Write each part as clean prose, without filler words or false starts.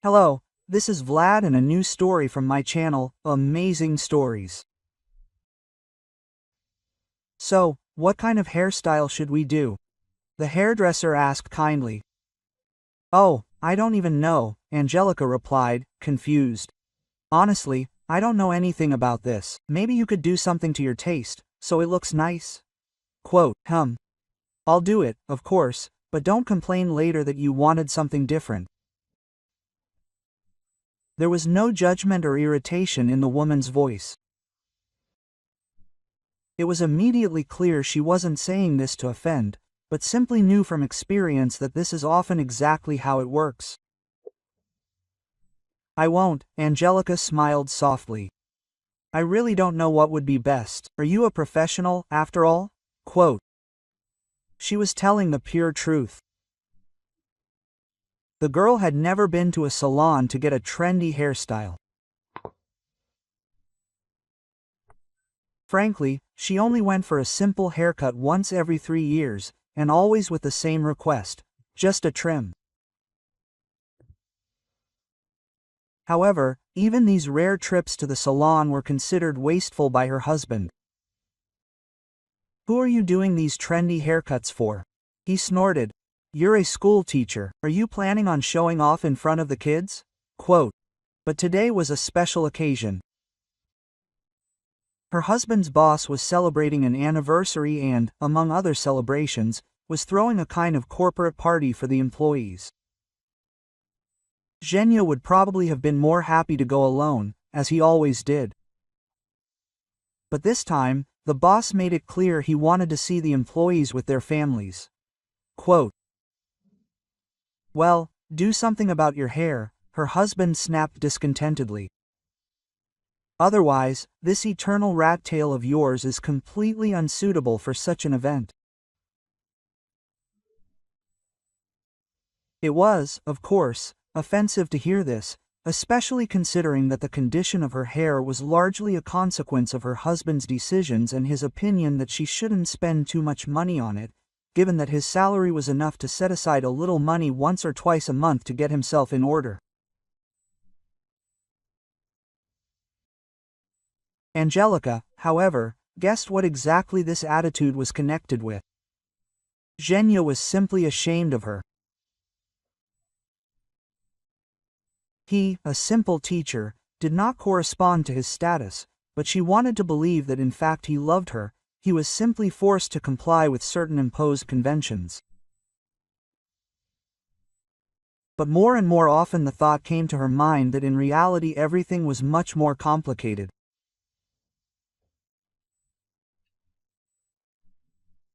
Hello, this is Vlad and a new story from my channel, Amazing Stories. So, what kind of hairstyle should we do? The hairdresser asked kindly. Oh, I don't even know, Angelica replied, confused. Honestly, I don't know anything about this. Maybe you could do something to your taste, so it looks nice? Quote, I'll do it, of course, but don't complain later that you wanted something different. There was no judgment or irritation in the woman's voice. It was immediately clear she wasn't saying this to offend, but simply knew from experience that this is often exactly how it works. I won't, Angelica smiled softly. I really don't know what would be best. Are you a professional, after all? Quote. She was telling the pure truth. The girl had never been to a salon to get a trendy hairstyle. Frankly, she only went for a simple haircut once every 3 years, and always with the same request, just a trim. However, even these rare trips to the salon were considered wasteful by her husband. Who are you doing these trendy haircuts for? He snorted. You're a school teacher. Are you planning on showing off in front of the kids? Quote. But today was a special occasion. Her husband's boss was celebrating an anniversary and, among other celebrations, was throwing a kind of corporate party for the employees. Zhenya would probably have been more happy to go alone, as he always did. But this time, the boss made it clear he wanted to see the employees with their families. Quote. Well, do something about your hair, her husband snapped discontentedly. Otherwise, this eternal rat tail of yours is completely unsuitable for such an event. It was, of course, offensive to hear this, especially considering that the condition of her hair was largely a consequence of her husband's decisions and his opinion that she shouldn't spend too much money on it, given that his salary was enough to set aside a little money once or twice a month to get himself in order. Angelica, however, guessed what exactly this attitude was connected with. Zhenya was simply ashamed of her. He, a simple teacher, did not correspond to his status, but she wanted to believe that in fact he loved her. He was simply forced to comply with certain imposed conventions. But more and more often the thought came to her mind that in reality everything was much more complicated.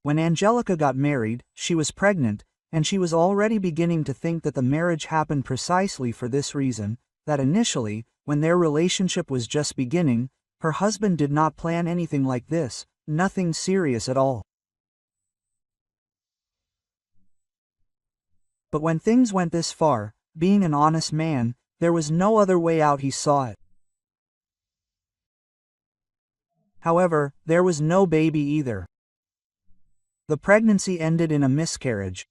When Angelica got married, she was pregnant, and she was already beginning to think that the marriage happened precisely for this reason, that initially, when their relationship was just beginning, her husband did not plan anything like this. Nothing serious at all. But when things went this far, being an honest man, there was no other way out, he saw it. However, there was no baby either. The pregnancy ended in a miscarriage.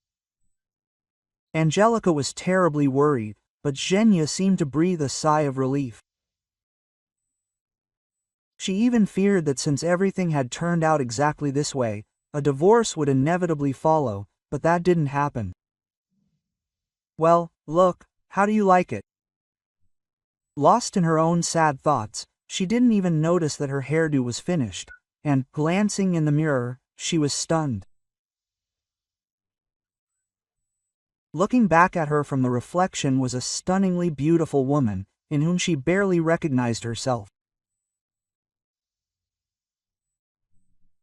Angelica was terribly worried, but Zhenya seemed to breathe a sigh of relief. She even feared that since everything had turned out exactly this way, a divorce would inevitably follow, but that didn't happen. Well, look, how do you like it? Lost in her own sad thoughts, she didn't even notice that her hairdo was finished, and, glancing in the mirror, she was stunned. Looking back at her from the reflection was a stunningly beautiful woman, in whom she barely recognized herself.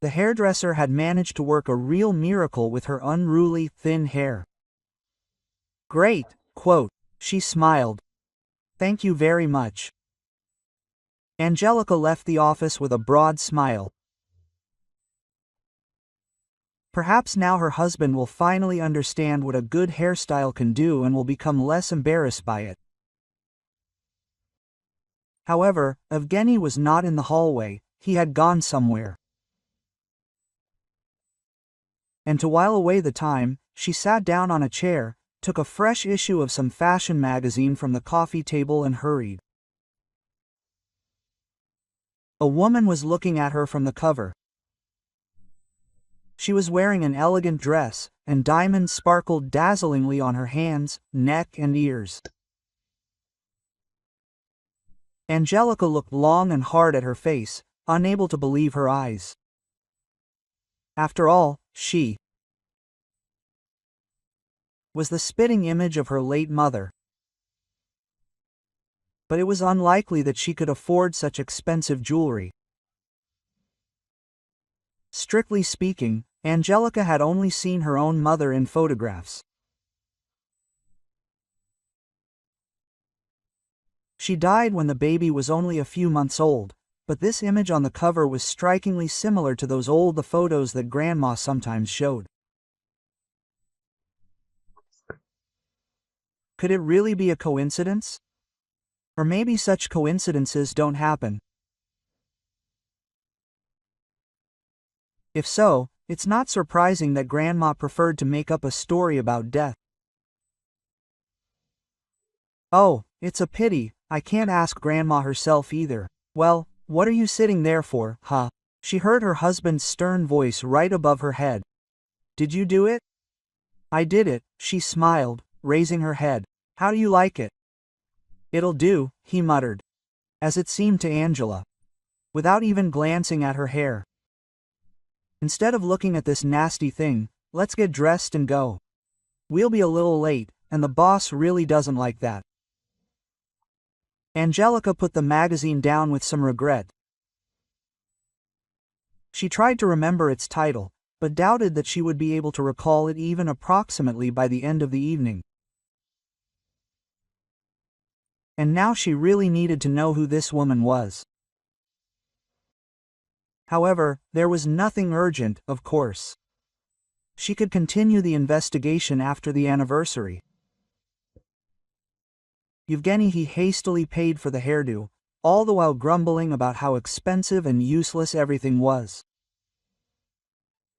The hairdresser had managed to work a real miracle with her unruly, thin hair. Great, quote, she smiled. Thank you very much. Angelica left the office with a broad smile. Perhaps now her husband will finally understand what a good hairstyle can do and will become less embarrassed by it. However, Evgeny was not in the hallway, he had gone somewhere. And to while away the time, she sat down on a chair, took a fresh issue of some fashion magazine from the coffee table and hurried. A woman was looking at her from the cover. She was wearing an elegant dress, and diamonds sparkled dazzlingly on her hands, neck, and ears. Angelica looked long and hard at her face, unable to believe her eyes. After all, she was the spitting image of her late mother. But it was unlikely that she could afford such expensive jewelry. Strictly speaking, Angelica had only seen her own mother in photographs. She died when the baby was only a few months old, but this image on the cover was strikingly similar to those old photos that Grandma sometimes showed. Could it really be a coincidence? Or maybe such coincidences don't happen. If so, it's not surprising that Grandma preferred to make up a story about death. Oh, it's a pity, I can't ask Grandma herself either. Well, what are you sitting there for, huh? She heard her husband's stern voice right above her head. Did you do it? I did it, she smiled, raising her head. How do you like it? It'll do, he muttered, as it seemed to Angela, without even glancing at her hair. Instead of looking at this nasty thing, let's get dressed and go. We'll be a little late, and the boss really doesn't like that. Angelica put the magazine down with some regret. She tried to remember its title, but doubted that she would be able to recall it even approximately by the end of the evening. And now she really needed to know who this woman was. However, there was nothing urgent, of course. She could continue the investigation after the anniversary. Yevgeny he hastily paid for the hairdo, all the while grumbling about how expensive and useless everything was.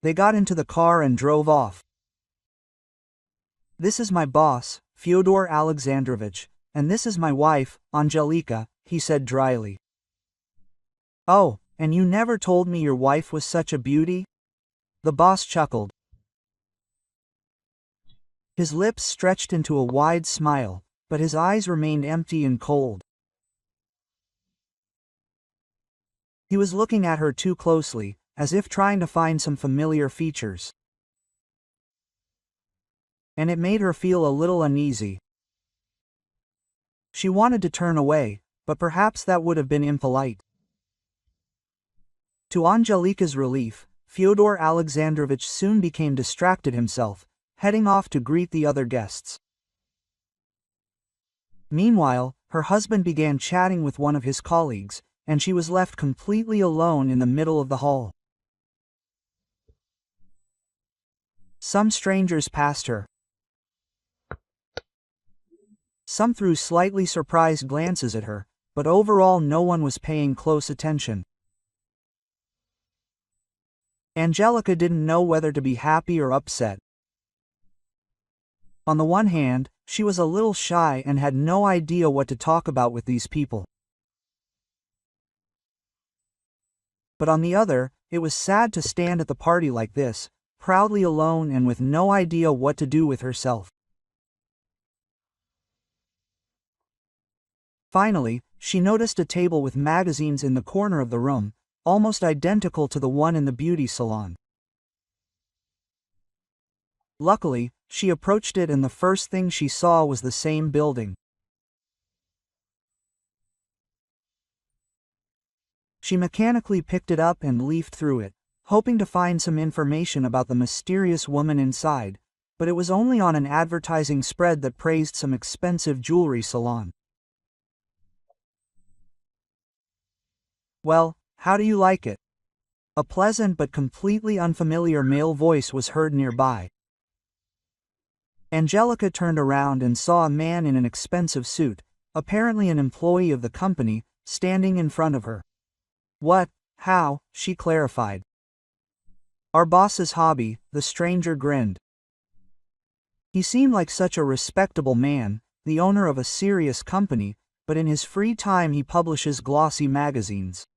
They got into the car and drove off. This is my boss, Fyodor Alexandrovich, and this is my wife, Angelika, he said dryly. Oh, and you never told me your wife was such a beauty? The boss chuckled. His lips stretched into a wide smile, but his eyes remained empty and cold. He was looking at her too closely, as if trying to find some familiar features. And it made her feel a little uneasy. She wanted to turn away, but perhaps that would have been impolite. To Angelika's relief, Fyodor Alexandrovich soon became distracted himself, heading off to greet the other guests. Meanwhile, her husband began chatting with one of his colleagues, and she was left completely alone in the middle of the hall. Some strangers passed her. Some threw slightly surprised glances at her, but overall no one was paying close attention. Angelica didn't know whether to be happy or upset. On the one hand, she was a little shy and had no idea what to talk about with these people. But on the other, it was sad to stand at the party like this, proudly alone and with no idea what to do with herself. Finally, she noticed a table with magazines in the corner of the room, almost identical to the one in the beauty salon. Luckily, she approached it and the first thing she saw was the same building. She mechanically picked it up and leafed through it, hoping to find some information about the mysterious woman inside, but it was only on an advertising spread that praised some expensive jewelry salon. Well, how do you like it? A pleasant but completely unfamiliar male voice was heard nearby. Angelica turned around and saw a man in an expensive suit, apparently an employee of the company, standing in front of her. What, how, she clarified. Our boss's hobby, the stranger grinned. He seemed like such a respectable man, the owner of a serious company, but in his free time he publishes glossy magazines.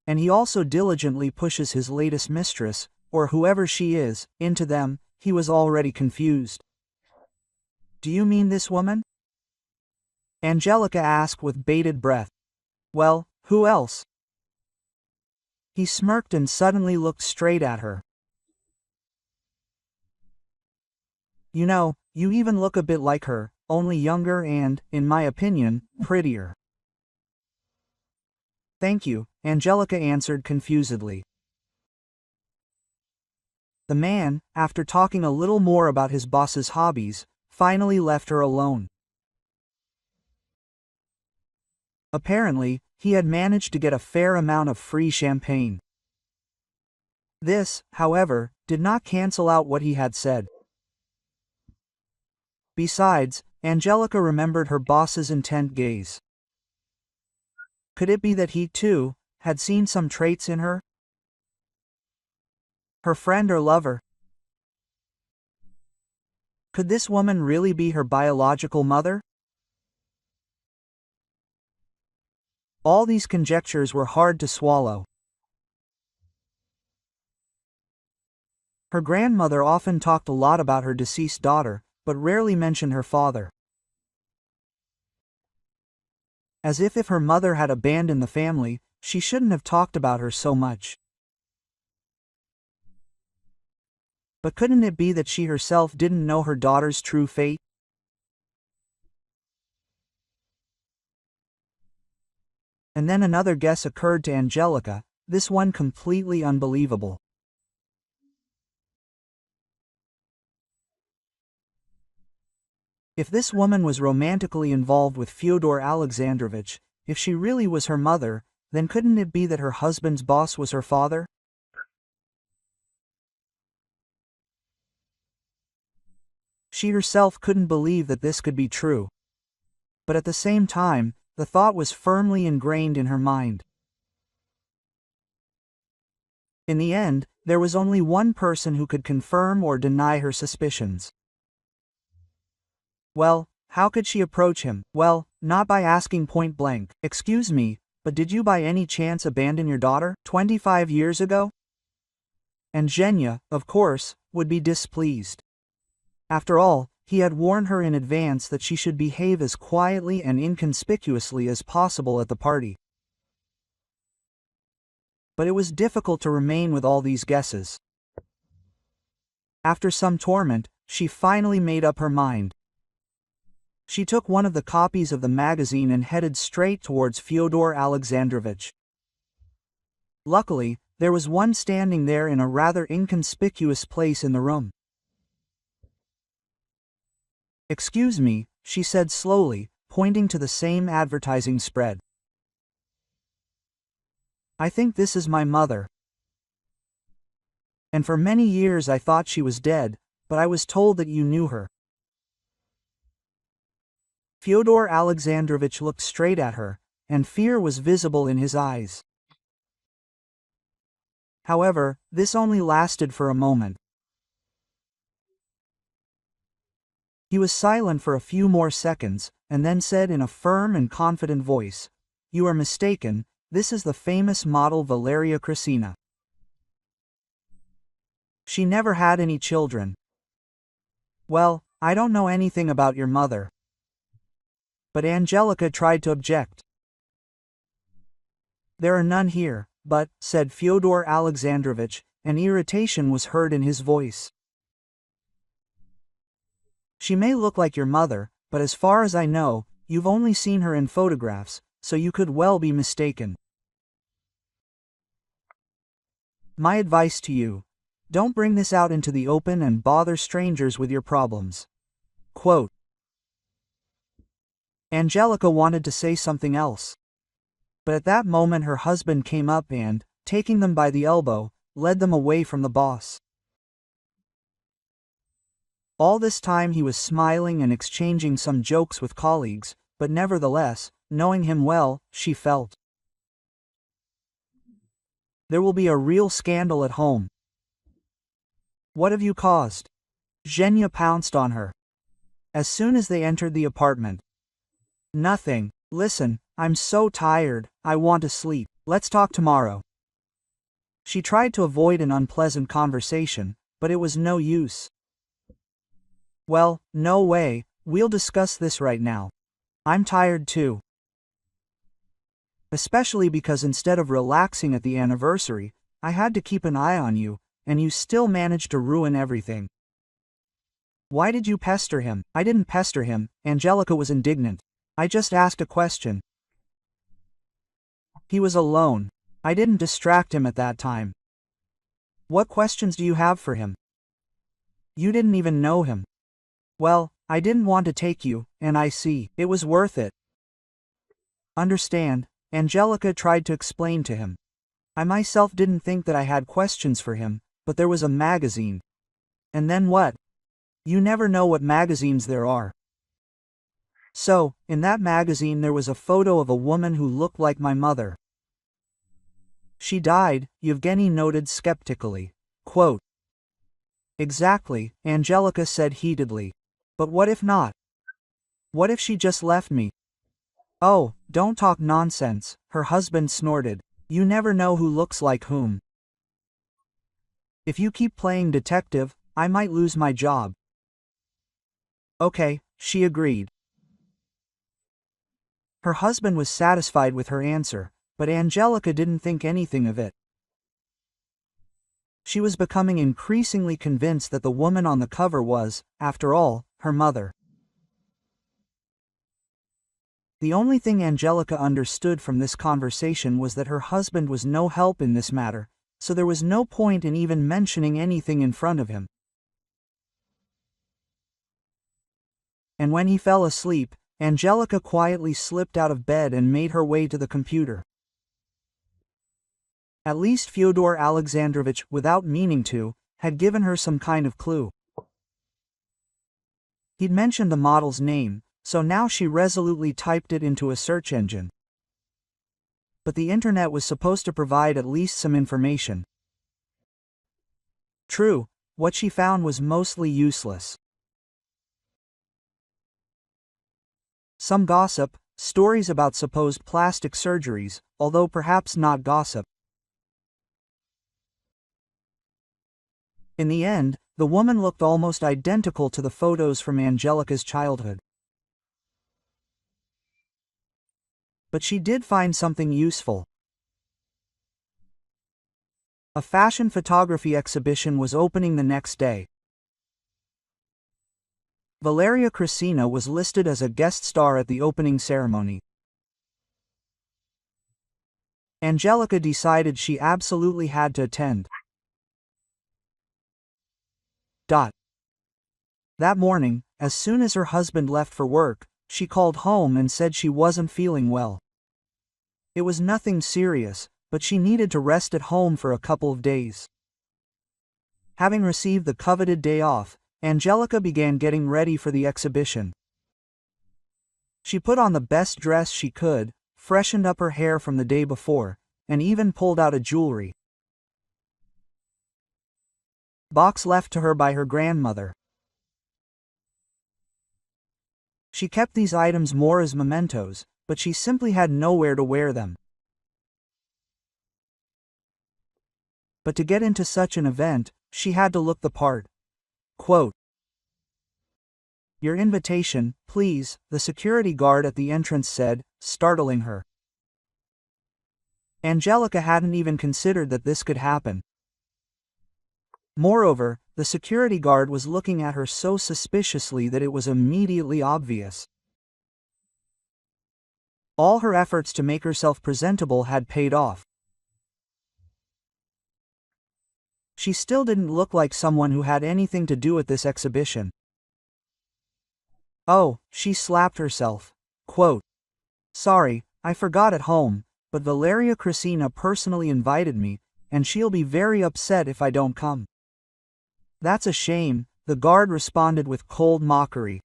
And he also diligently pushes his latest mistress, or whoever she is, into them. He was already confused. "Do you mean this woman?" Angelica asked with bated breath. "Well, who else?" He smirked and suddenly looked straight at her. "You know, you even look a bit like her, only younger and, in my opinion, prettier." "Thank you," Angelica answered confusedly. The man, after talking a little more about his boss's hobbies, finally left her alone. Apparently, he had managed to get a fair amount of free champagne. This, however, did not cancel out what he had said. Besides, Angelica remembered her boss's intent gaze. Could it be that he, too, had seen some traits in her? Her friend or lover? Could this woman really be her biological mother? All these conjectures were hard to swallow. Her grandmother often talked a lot about her deceased daughter, but rarely mentioned her father. As if her mother had abandoned the family, she shouldn't have talked about her so much. But couldn't it be that she herself didn't know her daughter's true fate? And then another guess occurred to Angelica, this one completely unbelievable. If this woman was romantically involved with Fyodor Alexandrovich, if she really was her mother, then couldn't it be that her husband's boss was her father? She herself couldn't believe that this could be true. But at the same time, the thought was firmly ingrained in her mind. In the end, there was only one person who could confirm or deny her suspicions. Well, how could she approach him? Well, not by asking point blank, "Excuse me, but did you by any chance abandon your daughter 25 years ago?" And Zhenya, of course, would be displeased. After all, he had warned her in advance that she should behave as quietly and inconspicuously as possible at the party. But it was difficult to remain with all these guesses. After some torment, she finally made up her mind. She took one of the copies of the magazine and headed straight towards Fyodor Alexandrovich. Luckily, there was one standing there in a rather inconspicuous place in the room. "Excuse me," she said slowly, pointing to the same advertising spread. "I think this is my mother. And for many years I thought she was dead, but I was told that you knew her." Fyodor Alexandrovich looked straight at her, and fear was visible in his eyes. However, this only lasted for a moment. He was silent for a few more seconds, and then said in a firm and confident voice, "You are mistaken, this is the famous model Valeria Krasina. She never had any children." "Well, I don't know anything about your mother." But Angelica tried to object. "There are none here, but," said Fyodor Alexandrovich, and irritation was heard in his voice. "She may look like your mother, but as far as I know, you've only seen her in photographs, so you could well be mistaken. My advice to you: don't bring this out into the open and bother strangers with your problems." Quote. Angelica wanted to say something else. But at that moment her husband came up and, taking them by the elbow, led them away from the boss. All this time he was smiling and exchanging some jokes with colleagues, but nevertheless, knowing him well, she felt. There will be a real scandal at home. "What have you caused?" Zhenya pounced on her. As soon as they entered the apartment. Nothing. Listen, I'm so tired, I want to sleep. Let's talk tomorrow. She tried to avoid an unpleasant conversation, but it was no use. Well, no way, we'll discuss this right now. I'm tired too. Especially because instead of relaxing at the anniversary, I had to keep an eye on you, and you still managed to ruin everything. Why did you pester him? I didn't pester him, Angelica was indignant. I just asked a question. He was alone. I didn't distract him at that time. What questions do you have for him? You didn't even know him. Well, I didn't want to take you, and I see. It was worth it. Understand, Angelica tried to explain to him. I myself didn't think that I had questions for him, but there was a magazine. And then what? You never know what magazines there are. So, in that magazine there was a photo of a woman who looked like my mother. She died, Yevgeny noted skeptically. Quote. Exactly, Angelica said heatedly. But what if not? What if she just left me? Oh, don't talk nonsense, her husband snorted. You never know who looks like whom. If you keep playing detective, I might lose my job. Okay, she agreed. Her husband was satisfied with her answer, but Angelica didn't think anything of it. She was becoming increasingly convinced that the woman on the cover was, after all, her mother. The only thing Angelica understood from this conversation was that her husband was no help in this matter, so there was no point in even mentioning anything in front of him. And when he fell asleep, Angelica quietly slipped out of bed and made her way to the computer. At least Fyodor Alexandrovich, without meaning to, had given her some kind of clue. He'd mentioned the model's name, so now she resolutely typed it into a search engine. But the internet was supposed to provide at least some information. True, what she found was mostly useless. Some gossip, stories about supposed plastic surgeries, although perhaps not gossip. In the end, the woman looked almost identical to the photos from Angelica's childhood. But she did find something useful. A fashion photography exhibition was opening the next day. Valeria Krisina was listed as a guest star at the opening ceremony. Angelica decided she absolutely had to attend. That morning, as soon as her husband left for work, she called home and said she wasn't feeling well. It was nothing serious, but she needed to rest at home for a couple of days. Having received the coveted day off, Angelica began getting ready for the exhibition. She put on the best dress she could, freshened up her hair from the day before, and even pulled out a jewelry box left to her by her grandmother. She kept these items more as mementos, but she simply had nowhere to wear them. But to get into such an event, she had to look the part. Quote, "Your invitation, please," the security guard at the entrance said, startling her. Angelica hadn't even considered that this could happen. Moreover, the security guard was looking at her so suspiciously that it was immediately obvious. All her efforts to make herself presentable had paid off. She still didn't look like someone who had anything to do with this exhibition. Oh, she slapped herself. Quote, "Sorry, I forgot at home, but Valeria Krisina personally invited me, and she'll be very upset if I don't come." "That's a shame," the guard responded with cold mockery.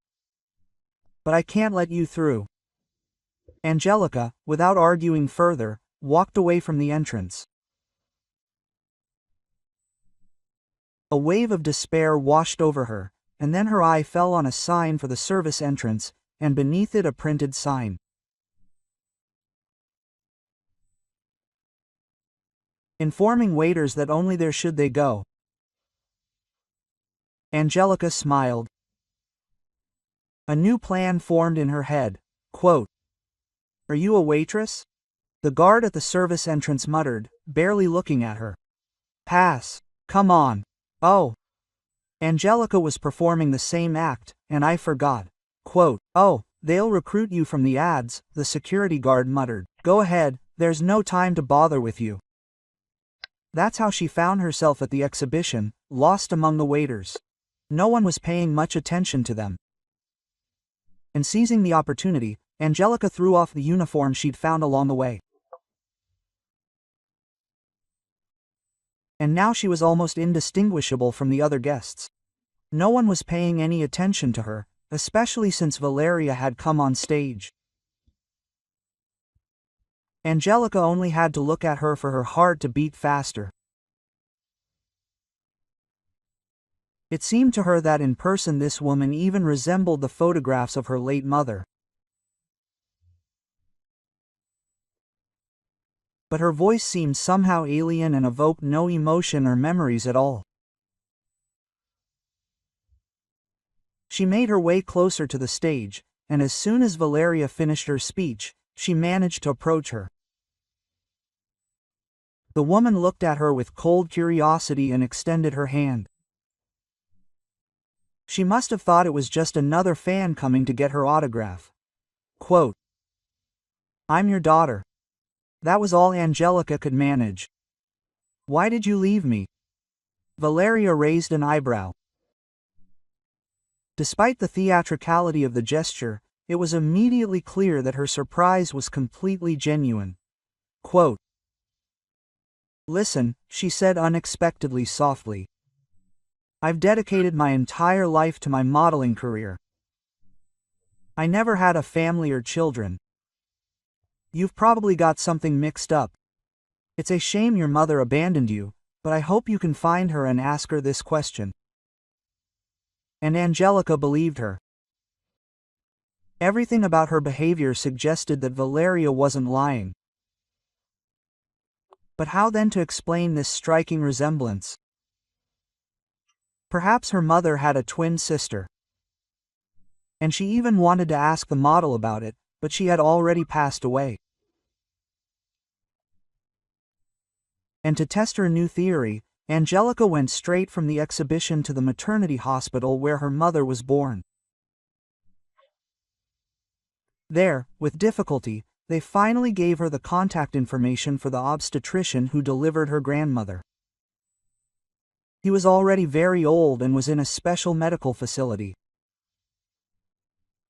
"But I can't let you through." Angelica, without arguing further, walked away from the entrance. A wave of despair washed over her, and then her eye fell on a sign for the service entrance, and beneath it a printed sign. Informing waiters that only there should they go. Angelica smiled. A new plan formed in her head. Quote, "Are you a waitress?" The guard at the service entrance muttered, barely looking at her. "Pass. Come on." "Oh." Angelica was performing the same act, and I forgot. Quote, "Oh, they'll recruit you from the ads," the security guard muttered. "Go ahead, there's no time to bother with you." That's how she found herself at the exhibition, lost among the waiters. No one was paying much attention to them. And seizing the opportunity, Angelica threw off the uniform she'd found along the way. And now she was almost indistinguishable from the other guests. No one was paying any attention to her, especially since Valeria had come on stage. Angelica only had to look at her for her heart to beat faster. It seemed to her that in person this woman even resembled the photographs of her late mother. But her voice seemed somehow alien and evoked no emotion or memories at all. She made her way closer to the stage, and as soon as Valeria finished her speech, she managed to approach her. The woman looked at her with cold curiosity and extended her hand. She must have thought it was just another fan coming to get her autograph. Quote, "I'm your daughter." That was all Angelica could manage. "Why did you leave me?" Valeria raised an eyebrow. Despite the theatricality of the gesture, it was immediately clear that her surprise was completely genuine. Quote, "Listen," she said unexpectedly softly. "I've dedicated my entire life to my modeling career. I never had a family or children. You've probably got something mixed up. It's a shame your mother abandoned you, but I hope you can find her and ask her this question." And Angelica believed her. Everything about her behavior suggested that Valeria wasn't lying. But how then to explain this striking resemblance? Perhaps her mother had a twin sister. And she even wanted to ask the model about it, but she had already passed away. And to test her new theory, Angelica went straight from the exhibition to the maternity hospital where her mother was born. There, with difficulty, they finally gave her the contact information for the obstetrician who delivered her grandmother. He was already very old and was in a special medical facility.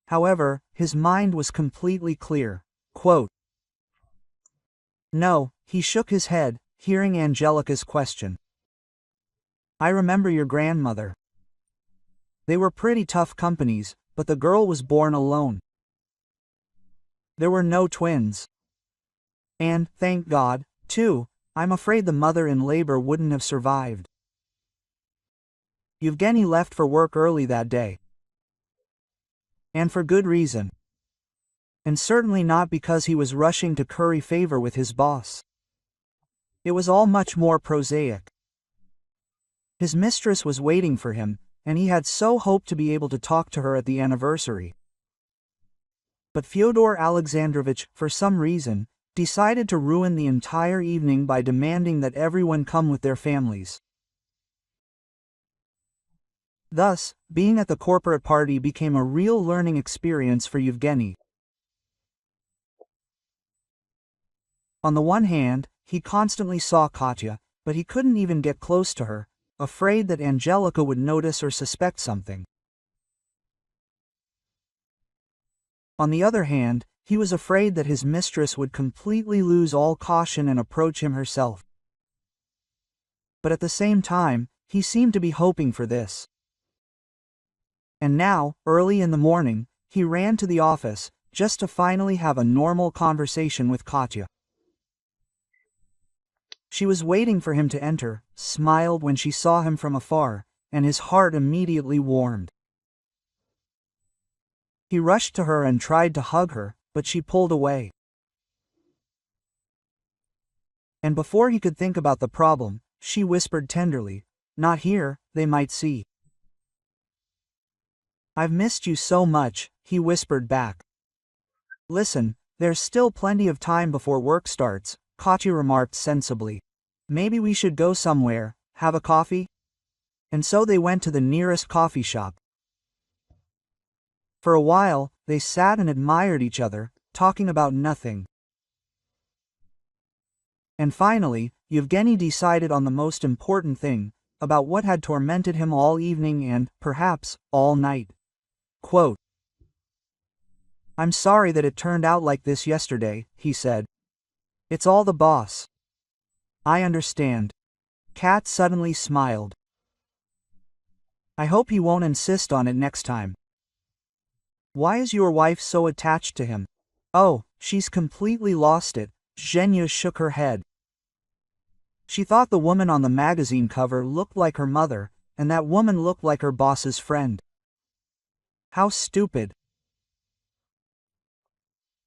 However, his mind was completely clear. Quote, "No," he shook his head, hearing Angelica's question. "I remember your grandmother. They were pretty tough companies, but the girl was born alone. There were no twins. And, thank God, too, I'm afraid the mother in labor wouldn't have survived." Yevgeny left for work early that day. And for good reason. And certainly not because he was rushing to curry favor with his boss. It was all much more prosaic. His mistress was waiting for him, and he had so hoped to be able to talk to her at the anniversary. But Fyodor Alexandrovich, for some reason, decided to ruin the entire evening by demanding that everyone come with their families. Thus, being at the corporate party became a real learning experience for Yevgeny. On the one hand, he constantly saw Katya, but he couldn't even get close to her, afraid that Angelica would notice or suspect something. On the other hand, he was afraid that his mistress would completely lose all caution and approach him herself. But at the same time, he seemed to be hoping for this. And now, early in the morning, he ran to the office, just to finally have a normal conversation with Katya. She was waiting for him to enter, smiled when she saw him from afar, and his heart immediately warmed. He rushed to her and tried to hug her, but she pulled away. And before he could think about the problem, she whispered tenderly, "Not here, they might see." "I've missed you so much," he whispered back. "Listen, there's still plenty of time before work starts," Katya remarked sensibly. "Maybe we should go somewhere, have a coffee?" And so they went to the nearest coffee shop. For a while, they sat and admired each other, talking about nothing. And finally, Yevgeny decided on the most important thing, about what had tormented him all evening and, perhaps, all night. Quote, "I'm sorry that it turned out like this yesterday," he said. "It's all the boss." "I understand." Kat suddenly smiled. "I hope he won't insist on it next time." "Why is your wife so attached to him?" "Oh, she's completely lost it," Zhenya shook her head. "She thought the woman on the magazine cover looked like her mother, and that woman looked like her boss's friend. How stupid."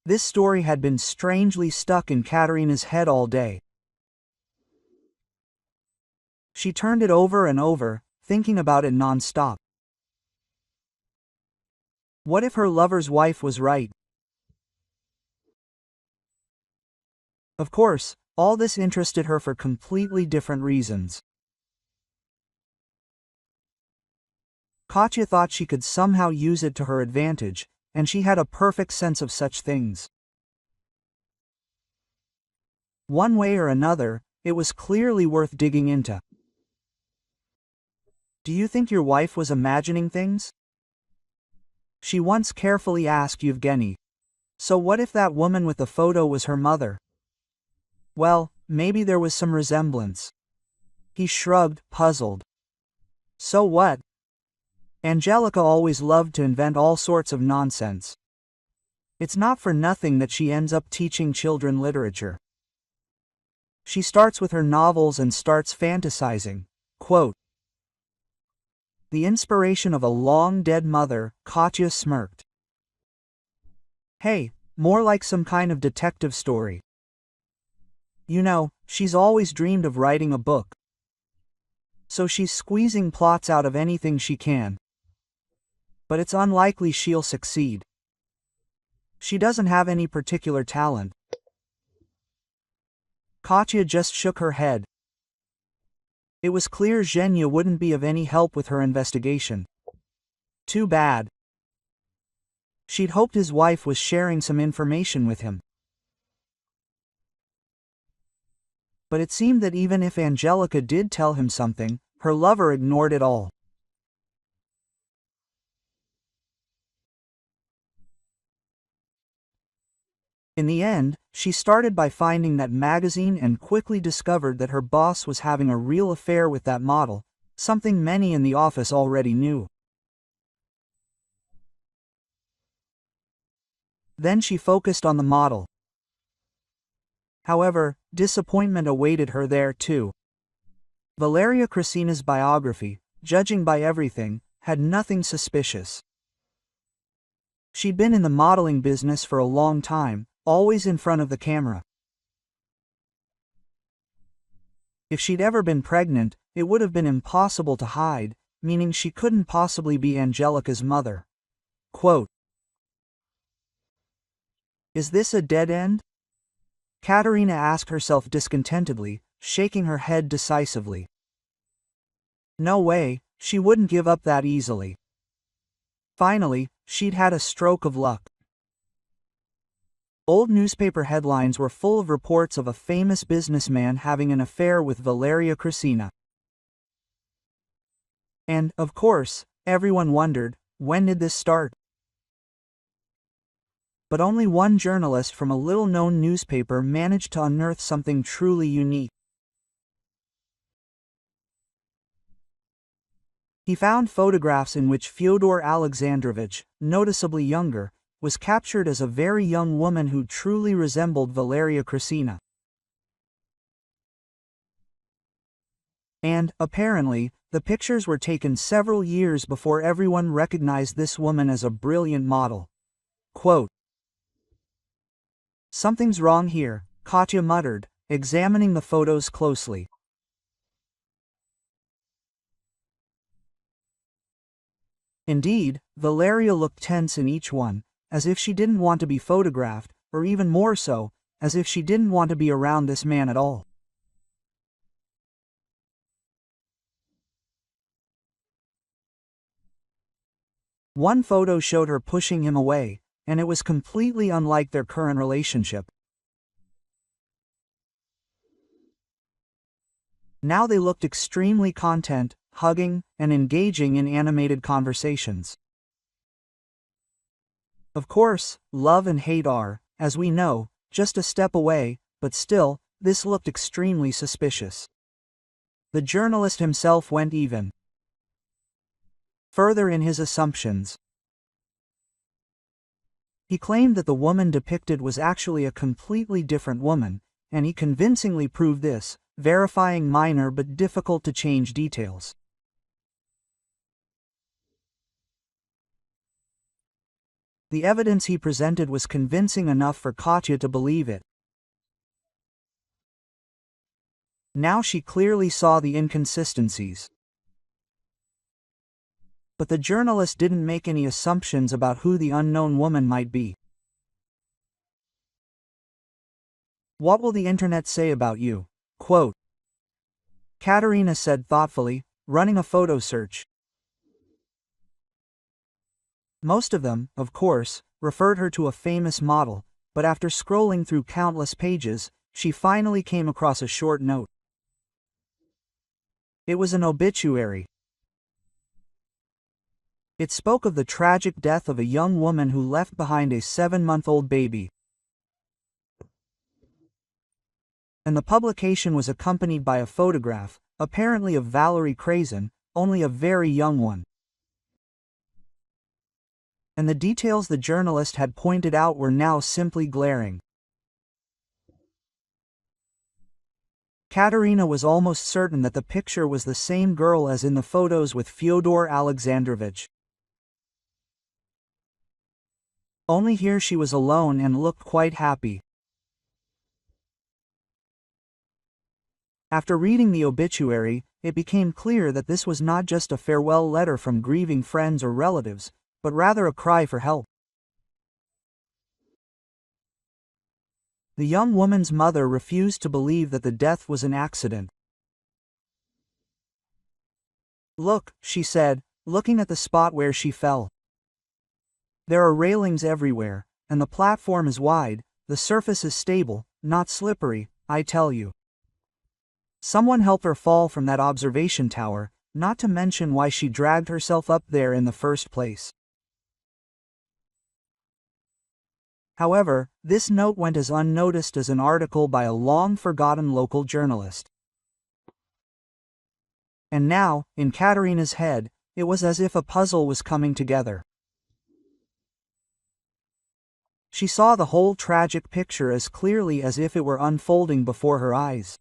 This story had been strangely stuck in Katerina's head all day. She turned it over and over, thinking about it non-stop. What if her lover's wife was right? Of course, all this interested her for completely different reasons. Katya thought she could somehow use it to her advantage, and she had a perfect sense of such things. One way or another, it was clearly worth digging into. "Do you think your wife was imagining things?" she once carefully asked Yevgeny. "So what if that woman with the photo was her mother?" "Well, maybe there was some resemblance." He shrugged, puzzled. "So what? Angelica always loved to invent all sorts of nonsense. It's not for nothing that she ends up teaching children literature. She starts with her novels and starts fantasizing." Quote, "The inspiration of a long-dead mother," Katya smirked. "Hey, more like some kind of detective story. You know, she's always dreamed of writing a book. So she's squeezing plots out of anything she can. But it's unlikely she'll succeed. She doesn't have any particular talent." Katya just shook her head. It was clear Zhenya wouldn't be of any help with her investigation. Too bad. She'd hoped his wife was sharing some information with him. But it seemed that even if Angelica did tell him something, her lover ignored it all. In the end, she started by finding that magazine and quickly discovered that her boss was having a real affair with that model, something many in the office already knew. Then she focused on the model. However, disappointment awaited her there too. Valeria Krasina's biography, judging by everything, had nothing suspicious. She'd been in the modeling business for a long time, always in front of the camera. If she'd ever been pregnant, it would have been impossible to hide, meaning she couldn't possibly be Angelica's mother. Quote, "Is this a dead end?" Katerina asked herself discontentedly, shaking her head decisively. No way, she wouldn't give up that easily. Finally, she'd had a stroke of luck. Old newspaper headlines were full of reports of a famous businessman having an affair with Valeria Krasina. And, of course, everyone wondered, when did this start? But only one journalist from a little-known newspaper managed to unearth something truly unique. He found photographs in which Fyodor Alexandrovich, noticeably younger, was captured as a very young woman who truly resembled Valeria Krasina. And, apparently, the pictures were taken several years before everyone recognized this woman as a brilliant model. Quote, "Something's wrong here," Katya muttered, examining the photos closely. Indeed, Valeria looked tense in each one, as if she didn't want to be photographed, or even more so, as if she didn't want to be around this man at all. One photo showed her pushing him away, and it was completely unlike their current relationship. Now they looked extremely content, hugging, and engaging in animated conversations. Of course, love and hate are, as we know, just a step away, but still, this looked extremely suspicious. The journalist himself went even further in his assumptions. He claimed that the woman depicted was actually a completely different woman, and he convincingly proved this, verifying minor but difficult to change details. The evidence he presented was convincing enough for Katya to believe it. Now she clearly saw the inconsistencies. But the journalist didn't make any assumptions about who the unknown woman might be. "What will the internet say about you?" Quote, Katerina said thoughtfully, running a photo search. Most of them, of course, referred her to a famous model, but after scrolling through countless pages, she finally came across a short note. It was an obituary. It spoke of the tragic death of a young woman who left behind a 7-month-old baby. And the publication was accompanied by a photograph, apparently of Valerie Crazin, only a very young one. And the details the journalist had pointed out were now simply glaring. Katerina was almost certain that the picture was the same girl as in the photos with Fyodor Alexandrovich. Only here she was alone and looked quite happy. After reading the obituary, it became clear that this was not just a farewell letter from grieving friends or relatives, but rather a cry for help. The young woman's mother refused to believe that the death was an accident. "Look," she said, looking at the spot where she fell. "There are railings everywhere, and the platform is wide, the surface is stable, not slippery, I tell you. Someone help her fall from that observation tower, not to mention why she dragged herself up there in the first place." However, this note went as unnoticed as an article by a long-forgotten local journalist. And now, in Katerina's head, it was as if a puzzle was coming together. She saw the whole tragic picture as clearly as if it were unfolding before her eyes.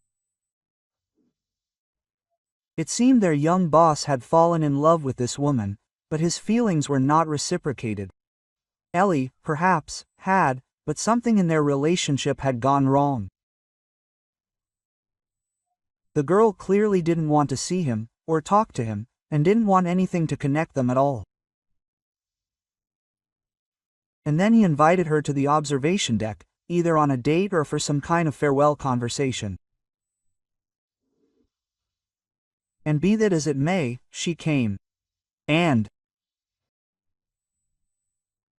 It seemed their young boss had fallen in love with this woman, but his feelings were not reciprocated. Ellie, perhaps, had, but something in their relationship had gone wrong. The girl clearly didn't want to see him, or talk to him, and didn't want anything to connect them at all. And then he invited her to the observation deck, either on a date or for some kind of farewell conversation. And be that as it may, she came. And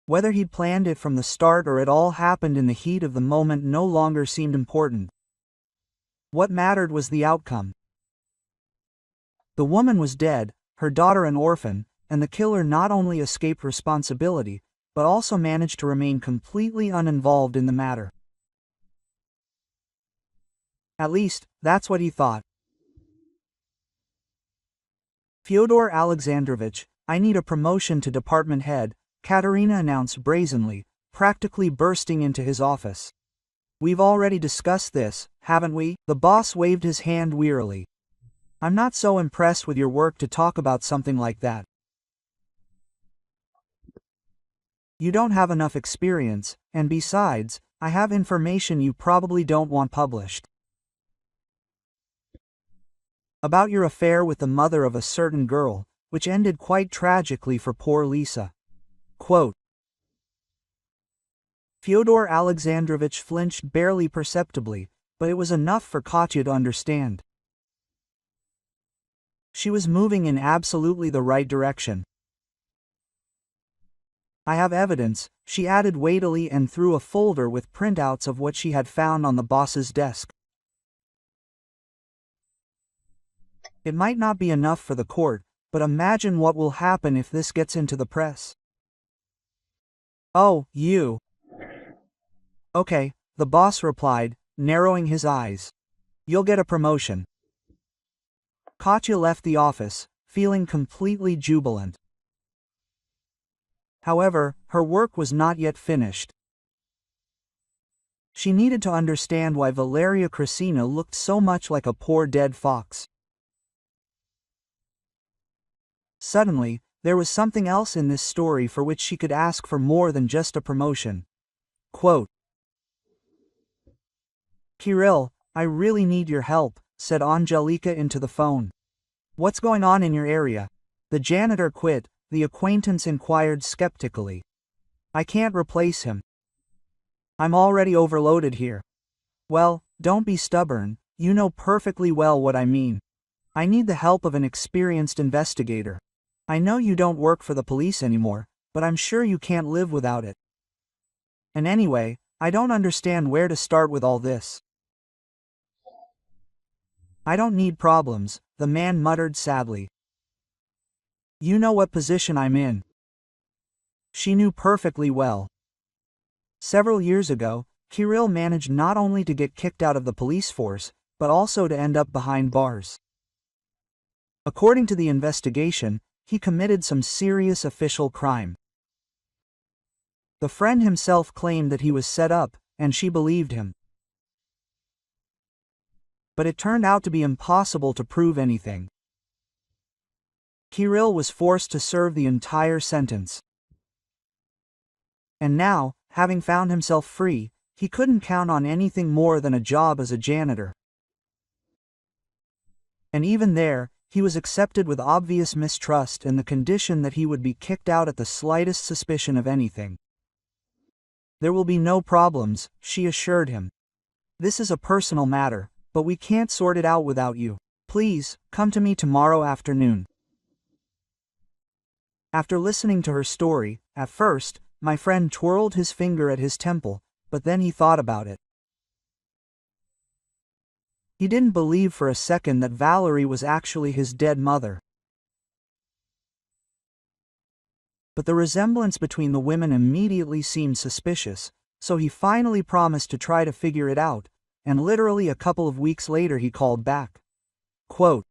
whether he'd planned it from the start or it all happened in the heat of the moment no longer seemed important. What mattered was the outcome. The woman was dead, her daughter an orphan, and the killer not only escaped responsibility, but also managed to remain completely uninvolved in the matter. At least, that's what he thought. "Fyodor Alexandrovich, I need a promotion to department head," Katerina announced brazenly, practically bursting into his office. "We've already discussed this, haven't we?" The boss waved his hand wearily. "I'm not so impressed with your work to talk about something like that." You don't have enough experience, and besides, I have information you probably don't want published. About your affair with the mother of a certain girl, which ended quite tragically for poor Lisa. Quote, Fyodor Alexandrovich flinched barely perceptibly, but it was enough for Katya to understand. She was moving in absolutely the right direction. I have evidence, she added weightily and threw a folder with printouts of what she had found on the boss's desk. It might not be enough for the court, but imagine what will happen if this gets into the press. Oh, you. Okay, the boss replied, narrowing his eyes. You'll get a promotion. Katya left the office, feeling completely jubilant. However, her work was not yet finished. She needed to understand why Valeria Krasina looked so much like a poor dead fox. Suddenly, there was something else in this story for which she could ask for more than just a promotion. Quote, Kirill, I really need your help, said Angelika into the phone. What's going on in your area? The janitor quit, the acquaintance inquired skeptically. I can't replace him. I'm already overloaded here. Well, don't be stubborn, you know perfectly well what I mean. I need the help of an experienced investigator. I know you don't work for the police anymore, but I'm sure you can't live without it. And anyway, I don't understand where to start with all this. I don't need problems, the man muttered sadly. You know what position I'm in. She knew perfectly well. Several years ago, Kirill managed not only to get kicked out of the police force, but also to end up behind bars. According to the investigation, he committed some serious official crime. The friend himself claimed that he was set up, and she believed him. But it turned out to be impossible to prove anything. Kirill was forced to serve the entire sentence. And now, having found himself free, he couldn't count on anything more than a job as a janitor. And even there, he was accepted with obvious mistrust and the condition that he would be kicked out at the slightest suspicion of anything. There will be no problems, she assured him. This is a personal matter, but we can't sort it out without you. Please, come to me tomorrow afternoon. After listening to her story, at first, my friend twirled his finger at his temple, but then he thought about it. He didn't believe for a second that Valerie was actually his dead mother. But the resemblance between the women immediately seemed suspicious, so he finally promised to try to figure it out, and literally a couple of weeks later he called back. Quote,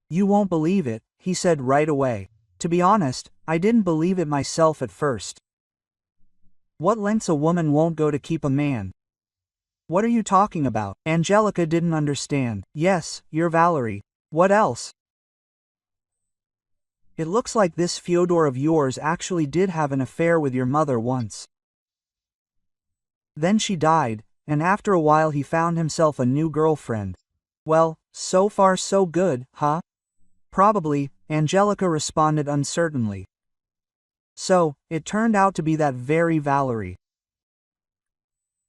You won't believe it, he said right away. To be honest, I didn't believe it myself at first. What lengths a woman won't go to keep a man? What are you talking about? Angelika didn't understand. Yes, you're Valerie. What else? It looks like this Fyodor of yours actually did have an affair with your mother once. Then she died, and after a while he found himself a new girlfriend. Well, so far so good, huh? Probably, Angelika responded uncertainly. So, it turned out to be that very Valerie.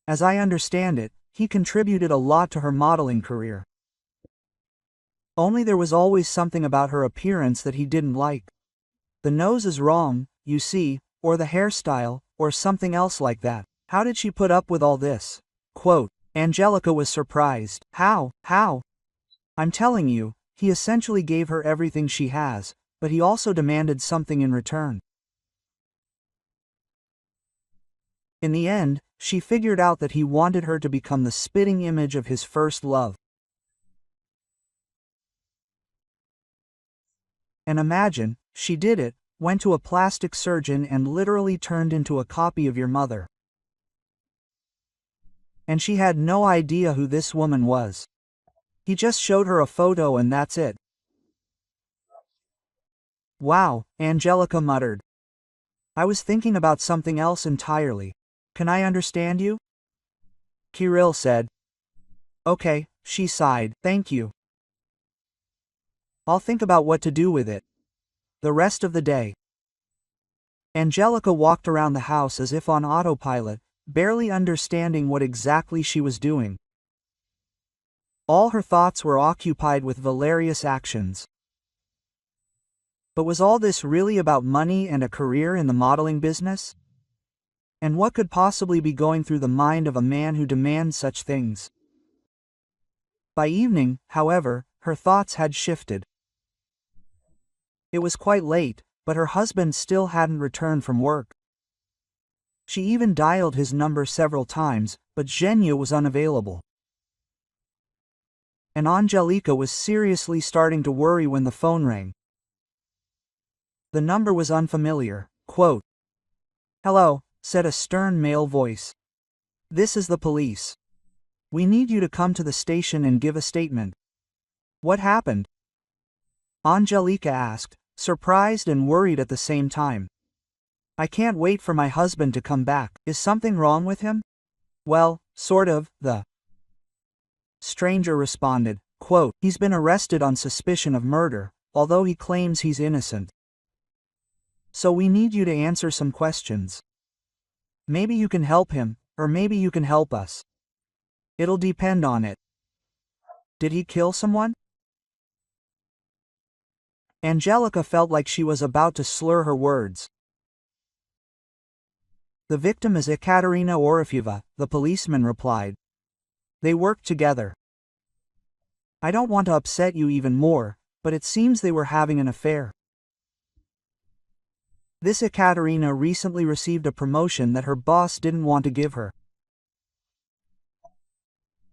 As I understand it, he contributed a lot to her modeling career. Only there was always something about her appearance that he didn't like. The nose is wrong, you see, or the hairstyle, or something else like that. How did she put up with all this? Quote, Angelika was surprised. How? I'm telling you, he essentially gave her everything she has, but he also demanded something in return. In the end, she figured out that he wanted her to become the spitting image of his first love. And imagine, she did it, went to a plastic surgeon and literally turned into a copy of your mother. And she had no idea who this woman was. He just showed her a photo and that's it. Wow, Angelika muttered. I was thinking about something else entirely. Can I understand you? Kirill said. Okay, she sighed, thank you. I'll think about what to do with it. The rest of the day. Angelica walked around the house as if on autopilot, barely understanding what exactly she was doing. All her thoughts were occupied with Valerius' actions. But was all this really about money and a career in the modeling business? And what could possibly be going through the mind of a man who demands such things? By evening, however, her thoughts had shifted. It was quite late, but her husband still hadn't returned from work. She even dialed his number several times, but Zhenya was unavailable. And Angelica was seriously starting to worry when the phone rang. The number was unfamiliar. Quote, "Hello," said a stern male voice. "This is the police. We need you to come to the station and give a statement." "What happened?" Angelica asked, surprised and worried at the same time. "I can't wait for my husband to come back. Is something wrong with him?" "Well, sort of," the stranger responded. Quote, "He's been arrested on suspicion of murder, although he claims he's innocent. So we need you to answer some questions. Maybe you can help him, or maybe you can help us. It'll depend on it. Did he kill someone?" Angelica felt like she was about to slur her words. "The victim is Ekaterina Orofyeva," the policeman replied. "They worked together. I don't want to upset you even more, but it seems they were having an affair. This Ekaterina recently received a promotion that her boss didn't want to give her.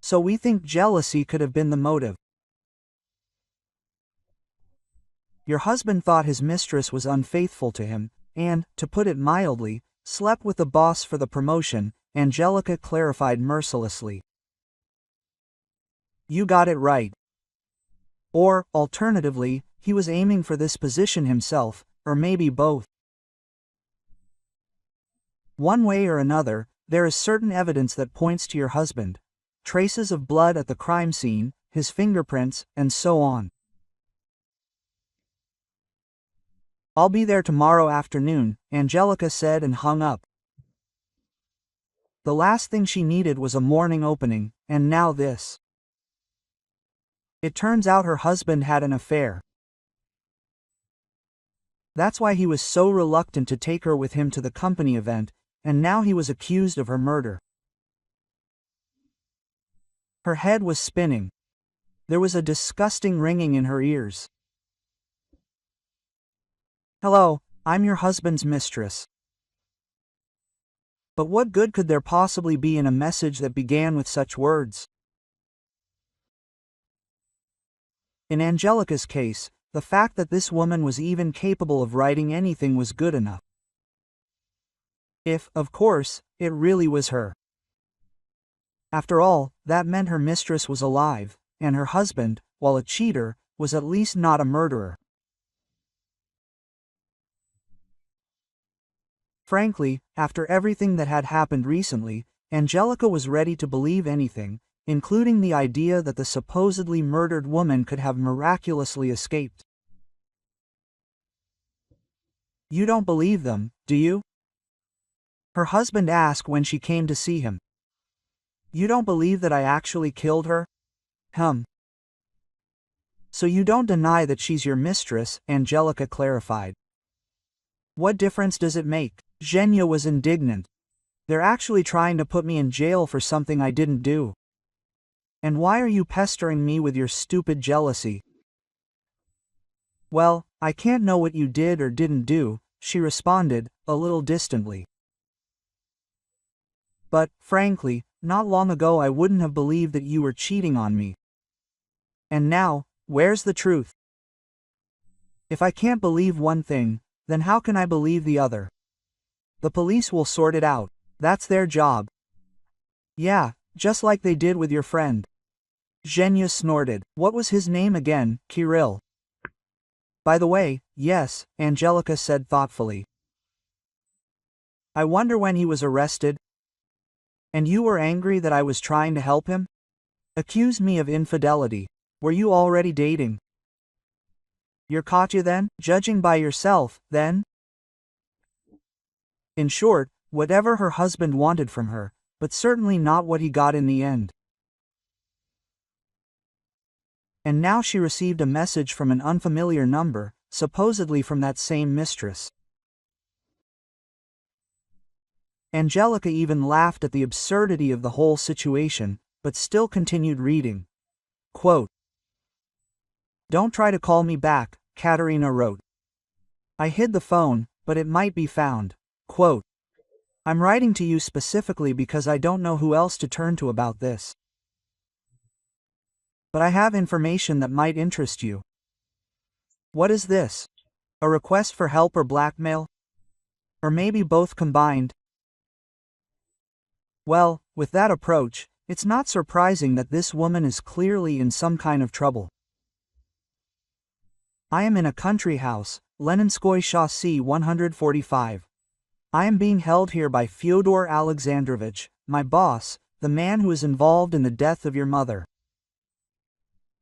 So we think jealousy could have been the motive. Your husband thought his mistress was unfaithful to him, and, to put it mildly, slept with the boss for the promotion," Angelica clarified mercilessly. "You got it right. Or, alternatively, he was aiming for this position himself, or maybe both. One way or another, there is certain evidence that points to your husband. Traces of blood at the crime scene, his fingerprints, and so on. I'll be there tomorrow afternoon," Angelica said and hung up. The last thing she needed was a morning opening, and now this. It turns out her husband had an affair. That's why he was so reluctant to take her with him to the company event, and now he was accused of her murder. Her head was spinning. There was a disgusting ringing in her ears. "Hello, I'm your husband's mistress." But what good could there possibly be in a message that began with such words? In Angelica's case, the fact that this woman was even capable of writing anything was good enough. If, of course, it really was her. After all, that meant her mistress was alive, and her husband, while a cheater, was at least not a murderer. Frankly, after everything that had happened recently, Angelica was ready to believe anything, including the idea that the supposedly murdered woman could have miraculously escaped. "You don't believe them, do you?" her husband asked when she came to see him. "You don't believe that I actually killed her? So you don't deny that she's your mistress," Angelica clarified. "What difference does it make?" Zhenya was indignant. "They're actually trying to put me in jail for something I didn't do. And why are you pestering me with your stupid jealousy?" "Well, I can't know what you did or didn't do," she responded, a little distantly. "But, frankly, not long ago I wouldn't have believed that you were cheating on me. And now, where's the truth? If I can't believe one thing, then how can I believe the other? The police will sort it out. That's their job." "Yeah, just like they did with your friend." Zhenya snorted. "What was his name again?" "Kirill." "By the way, yes," Angelica said thoughtfully. I wonder when he was arrested? And you were angry that I was trying to help him? Accused me of infidelity. Were you already dating? You're Katya then? Judging by yourself, then? In short, whatever her husband wanted from her, but certainly not what he got in the end. And now she received a message from an unfamiliar number, supposedly from that same mistress. Angelica even laughed at the absurdity of the whole situation, but still continued reading. Quote, "Don't try to call me back," Katerina wrote. "I hid the phone, but it might be found." Quote, "I'm writing to you specifically because I don't know who else to turn to about this. But I have information that might interest you." What is this? A request for help or blackmail? Or maybe both combined? Well, with that approach, it's not surprising that this woman is clearly in some kind of trouble. I am in a country house, Leninskoye Chaussee 145. I am being held here by Fyodor Alexandrovich, my boss, the man who is involved in the death of your mother.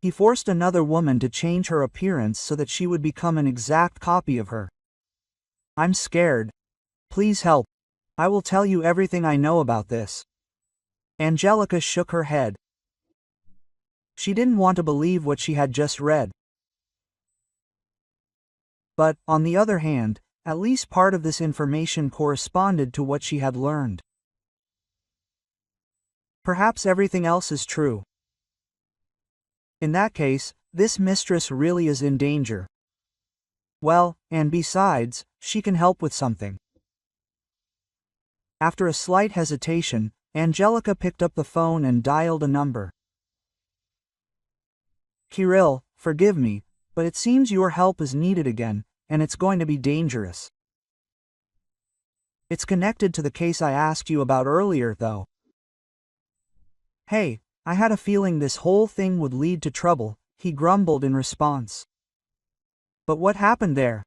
He forced another woman to change her appearance so that she would become an exact copy of her. I'm scared. Please help. I will tell you everything I know about this." Angelica shook her head. She didn't want to believe what she had just read. But, on the other hand, at least part of this information corresponded to what she had learned. Perhaps everything else is true. In that case, this mistress really is in danger. Well, and besides, she can help with something. After a slight hesitation, Angelica picked up the phone and dialed a number. "Kirill, forgive me, but it seems your help is needed again, and it's going to be dangerous. It's connected to the case I asked you about earlier, though." "Hey, I had a feeling this whole thing would lead to trouble," he grumbled in response. "But what happened there?"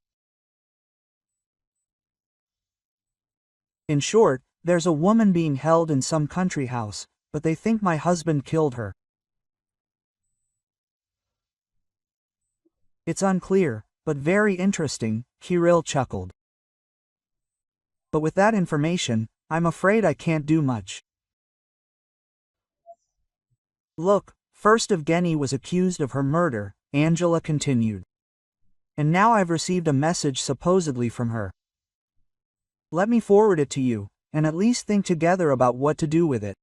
"In short, there's a woman being held in some country house, but they think my husband killed her. It's unclear, but very interesting," Kirill chuckled. "But with that information, I'm afraid I can't do much. Look, first Evgeny was accused of her murder," Angela continued. "And now I've received a message supposedly from her. Let me forward it to you, and at least think together about what to do with it."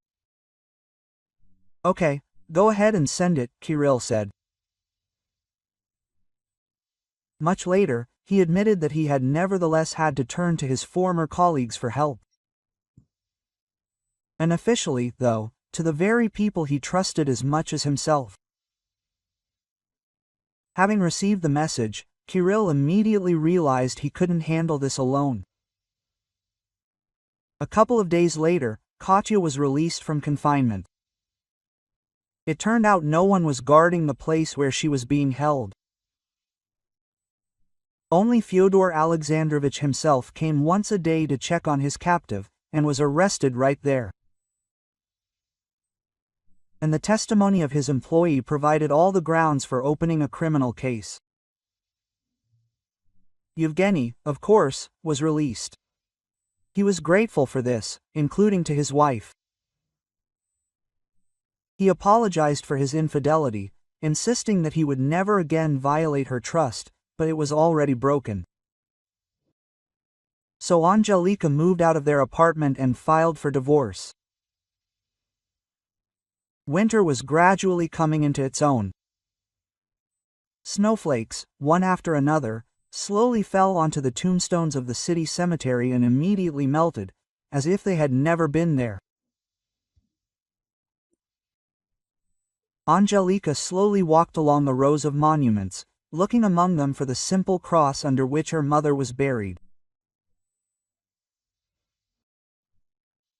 "Okay, go ahead and send it," Kirill said. Much later, he admitted that he had nevertheless had to turn to his former colleagues for help. Unofficially, though, to the very people he trusted as much as himself. Having received the message, Kirill immediately realized he couldn't handle this alone. A couple of days later, Katya was released from confinement. It turned out no one was guarding the place where she was being held. Only Fyodor Alexandrovich himself came once a day to check on his captive, and was arrested right there. And the testimony of his employee provided all the grounds for opening a criminal case. Yevgeny, of course, was released. He was grateful for this, including to his wife. He apologized for his infidelity, insisting that he would never again violate her trust, but it was already broken. So Angelica moved out of their apartment and filed for divorce. Winter was gradually coming into its own. Snowflakes, one after another, slowly fell onto the tombstones of the city cemetery and immediately melted, as if they had never been there. Angelica slowly walked along the rows of monuments, looking among them for the simple cross under which her mother was buried.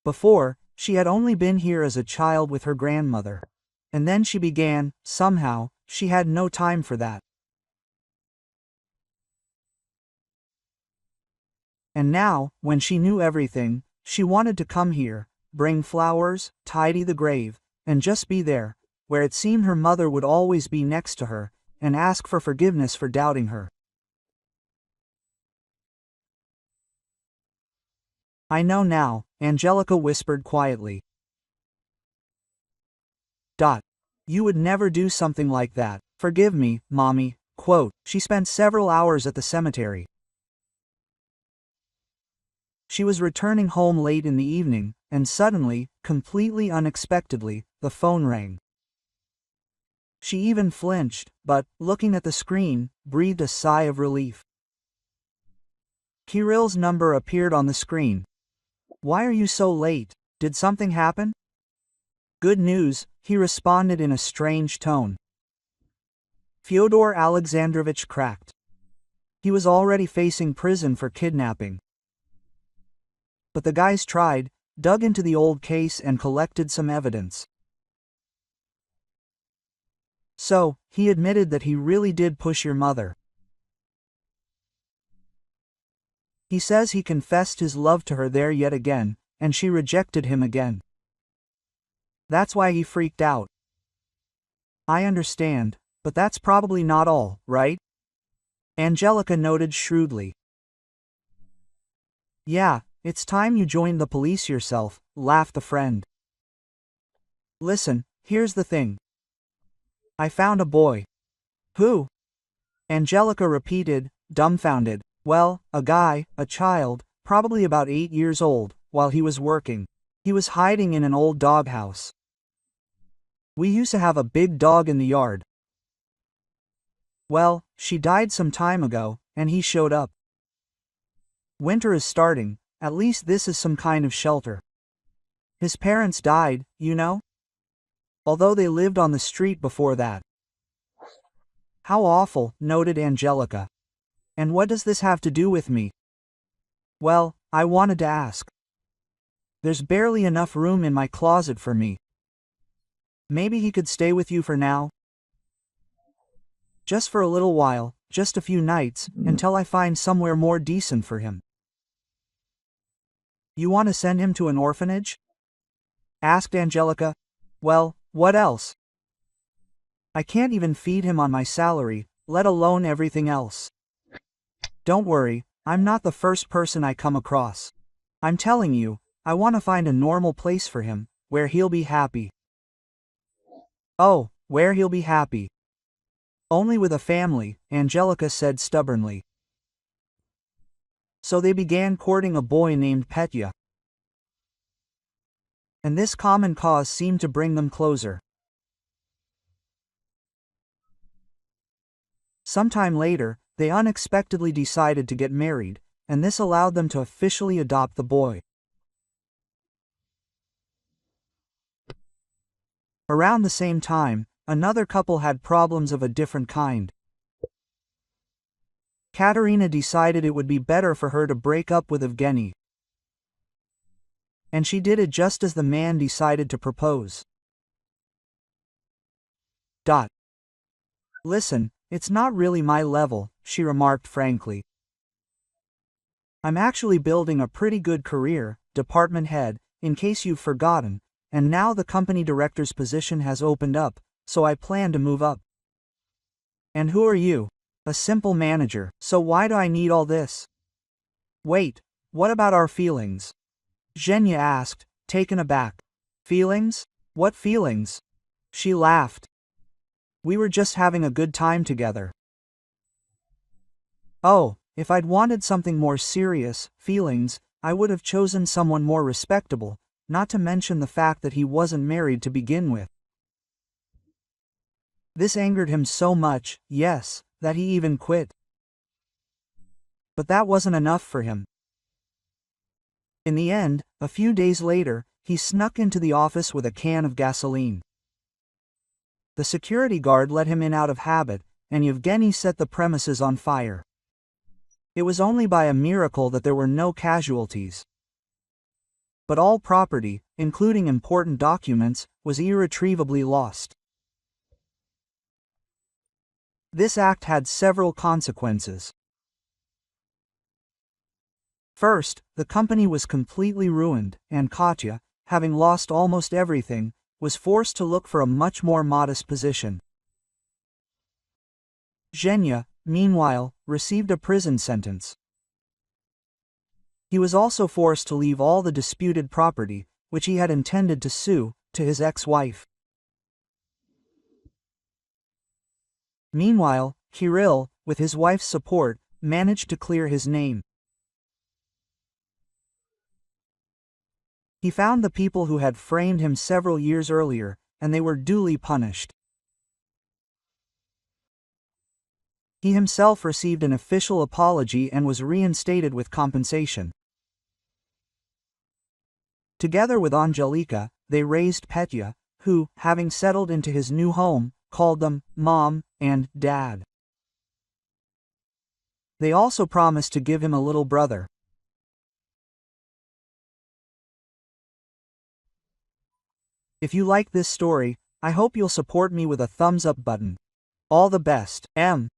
Before, she had only been here as a child with her grandmother. And then she began, somehow, she had no time for that. And now, when she knew everything, she wanted to come here, bring flowers, tidy the grave, and just be there, where it seemed her mother would always be next to her, and ask for forgiveness for doubting her. I know now, Angelica whispered quietly. You would never do something like that. Forgive me, Mommy. Quote, she spent several hours at the cemetery. She was returning home late in the evening, and suddenly, completely unexpectedly, the phone rang. She even flinched, but, looking at the screen, breathed a sigh of relief. Kirill's number appeared on the screen. Why are you so late? Did something happen? Good news, he responded in a strange tone. Fyodor Alexandrovich cracked. He was already facing prison for kidnapping. But the guys tried, dug into the old case and collected some evidence. So, he admitted that he really did push your mother. He says he confessed his love to her there yet again, and she rejected him again. That's why he freaked out. I understand, but that's probably not all, right? Angelica noted shrewdly. Yeah, it's time you joined the police yourself, laughed the friend. Listen, here's the thing. I found a boy. Who? Angelica repeated, dumbfounded. Well, a guy, a child, probably about 8 years old, while he was working. He was hiding in an old doghouse. We used to have a big dog in the yard. Well, she died some time ago, and he showed up. Winter is starting, at least this is some kind of shelter. His parents died, you know? Although they lived on the street before that. How awful, noted Angelica. And what does this have to do with me? Well, I wanted to ask. There's barely enough room in my closet for me. Maybe he could stay with you for now? Just for a little while, just a few nights, until I find somewhere more decent for him. You want to send him to an orphanage? Asked Angelica. Well, what else? I can't even feed him on my salary, let alone everything else. Don't worry, I'm not the first person I come across. I'm telling you, I want to find a normal place for him, where he'll be happy. Oh, where he'll be happy. Only with a family, Angelica said stubbornly. So they began courting a boy named Petya. And this common cause seemed to bring them closer. Sometime later, they unexpectedly decided to get married, and this allowed them to officially adopt the boy. Around the same time, another couple had problems of a different kind. Katerina decided it would be better for her to break up with Evgeny. And she did it just as the man decided to propose. Listen, it's not really my level, she remarked frankly. I'm actually building a pretty good career, department head, in case you've forgotten, and now the company director's position has opened up, so I plan to move up. And who are you? A simple manager, so why do I need all this? Wait, what about our feelings? Zhenya asked, taken aback. Feelings? What feelings? She laughed. We were just having a good time together. Oh, if I'd wanted something more serious, feelings, I would have chosen someone more respectable, not to mention the fact that he wasn't married to begin with. This angered him so much, yes, that he even quit. But that wasn't enough for him. In the end, a few days later, he snuck into the office with a can of gasoline. The security guard let him in out of habit, and Yevgeny set the premises on fire. It was only by a miracle that there were no casualties. But all property, including important documents, was irretrievably lost. This act had several consequences. First, the company was completely ruined, and Katya, having lost almost everything, was forced to look for a much more modest position. Zhenya, meanwhile, received a prison sentence. He was also forced to leave all the disputed property, which he had intended to sue, to his ex-wife. Meanwhile, Kirill, with his wife's support, managed to clear his name. He found the people who had framed him several years earlier, and they were duly punished. He himself received an official apology and was reinstated with compensation. Together with Angelika, they raised Petya, who, having settled into his new home, called them Mom and Dad. They also promised to give him a little brother. If you like this story, I hope you'll support me with a thumbs up button. All the best, M.